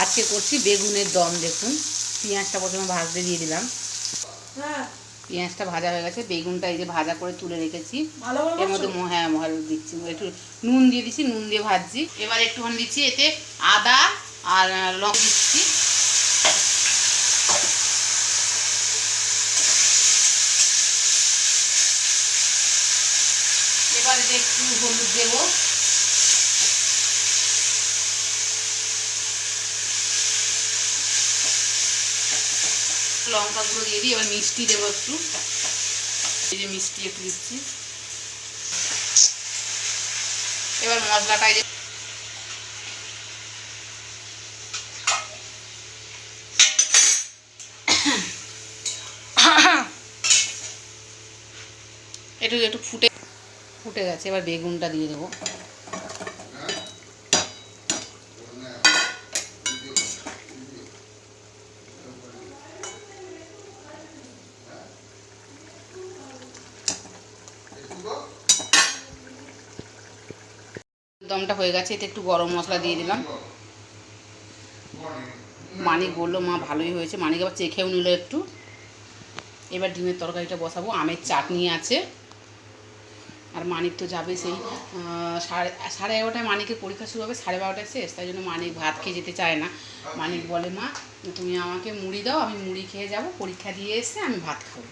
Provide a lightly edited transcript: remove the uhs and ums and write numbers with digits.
আজকে করছি বেগুনের দম। দেখুন পেঁয়াজটা প্রথমে ভাজতে দিয়ে দিলাম। পেঁয়াজটা ভাজা হয়ে গেছে, বেগুনটা এই যে ভাজা করে তুলে রেখেছি। এর মধ্যে ভালো দিচ্ছি, একটু নুন দিয়ে দিচ্ছি, নুন দিয়ে ভাজছি। এবার একটুখানি দিচ্ছি এতে আদা আর লঙ্কা দিচ্ছি। এবার এতে একটু হলুদ দেবো, লঙ্কা গুঁড়ো দিয়ে দিই। এবার মিষ্টি দেবো একটু, এই যে মিষ্টি একটু দিচ্ছি। এবার মশলাটা এই যে একটু একটু ফুটে গেছে। এবার বেগুনটা দিয়ে দেবো। দমটা হয়ে গেছে, এতে একটু গরম মশলা দিয়ে দিলাম। মানিক বললো মা ভালোই হয়েছে, মানিক আবার চেখেও নিল একটু। এবার ডিমের তরকারিটা বসাবো। আমের চাটনি আছে, আর মানিক তো যাবে সেই সাড়ে 11টায় মানিকের পরীক্ষা শুরু হবে, 12:30টায় শেষ। তাই জন্য মানিক ভাত খেয়ে যেতে চায় না। মানিক বলে মা তুমি আমাকে মুড়ি দাও, আমি মুড়ি খেয়ে যাব, পরীক্ষা দিয়ে এসে আমি ভাত খাবো।